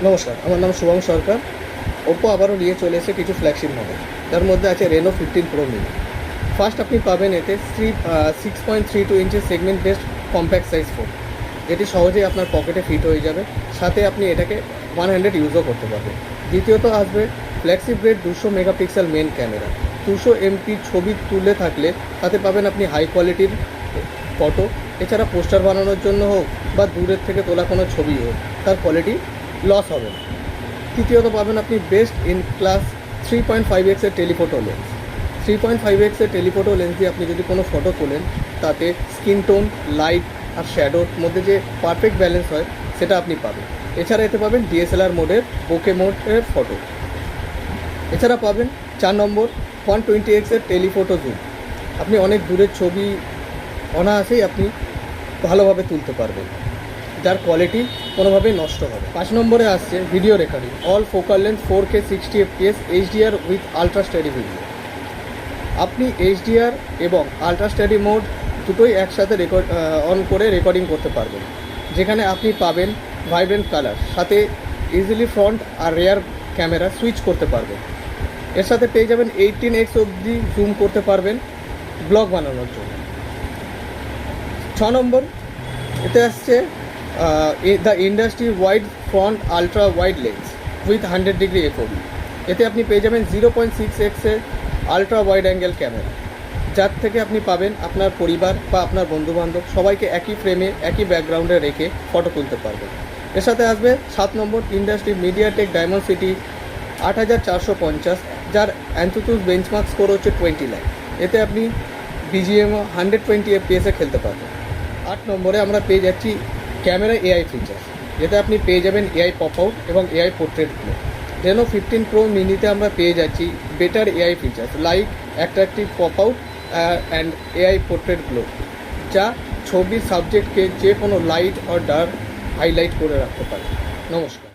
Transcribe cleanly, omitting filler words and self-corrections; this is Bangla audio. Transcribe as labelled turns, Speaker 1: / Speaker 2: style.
Speaker 1: নমস্কার, আমার নাম শুভম সরকার। ওপ্পো আবারও নিয়ে চলে এসে কিছু ফ্ল্যাগশিপ মডেল। তার মধ্যে আছে রেনো 15 প্রো মিনি। ফার্স্ট আপনি পাবেন এতে 6.32 ইঞ্চের segment based compact size phone, যেটি সহজেই আপনার পকেটে ফিট হয়ে যাবে। সাথে আপনি এটাকে 100 ইউজও করতে পারবেন। দ্বিতীয়ত আসবে flagship grade 200 megapixel main camera. 200 MP ছবি তুলে থাকলে তাতে পাবেন আপনি হাই কোয়ালিটির ফটো। এছাড়া পোস্টার বানানোর জন্য হোক বা দূরের থেকে তোলা কোনো ছবি হোক, তার কোয়ালিটি লস হবে না। তৃতীয়ত পাবেন আপনি best in class 3.5x telephoto lens. 3.5x telephoto lens দিয়ে আপনি যদি কোনো ফটো তোলেন, তাতে স্কিন টোন, লাইট আর শ্যাডোর মধ্যে যে পারফেক্ট ব্যালেন্স হয় সেটা আপনি পাবেন। এছাড়া এতে পাবেন ডিএসএলআর মোডের বোকে মোডের ফটো। এছাড়া পাবেন 4 নম্বর 120x টেলিফোটো জুম। আপনি অনেক দূরের ছবি অনায়াসেই আপনি ভালোভাবে তুলতে পারবেন, যার কোয়ালিটি কোনোভাবেই নষ্ট হবে। 5 নম্বরে আসছে video recording, all focal length 4K 60 fps HDR with ultra steady video. আপনি HDR এবং আলট্রা স্টেডি মোড দুটোই একসাথে অন করে রেকর্ডিং করতে পারবেন, যেখানে আপনি পাবেন ভাইব্রেন্ট কালার, সাথে ইজিলি ফ্রন্ট আর রেয়ার ক্যামেরা সুইচ করতে পারবেন। এর সাথে পেয়ে যাবেন 18x অবধি জুম করতে পারবেন ব্লগ বানানোর জন্য। 6 নম্বর এতে আসছে the industry wide front ultra wide lens with 100 degree FOV। এতে আপনি পেয়ে যাবেন 0.6x ultra wide angle camera, যার থেকে আপনি পাবেন আপনার পরিবার বা আপনার বন্ধুবান্ধব সবাইকে একই ফ্রেমে একই ব্যাকগ্রাউন্ডে রেখে ফটো তুলতে পারবেন। এর সাথে আসবে 7 নম্বর ইন্ডাস্ট্রি মিডিয়াটেক ডায়মন্ডসিটি 8450, যার অ্যান্থুতুস বেঞ্চমার্ক স্কোর হচ্ছে 20 লাখ। এতে আপনি BGM 120 FPS খেলতে পারবেন। 8 নম্বরে আমরা পেয়ে যাচ্ছি ক্যামেরা AI ফিচার্স, যেটা আপনি পেয়ে যাবেন AI পপ আউট এবং AI portrait glow. Reno 15 pro মিনিতে আমরা পেয়ে যাচ্ছি better AI features like attractive pop out and AI portrait glow, যা ছবির সাবজেক্টকে যে কোনো লাইট আর ডার্ক হাইলাইট করে রাখতে পারে। নমস্কার।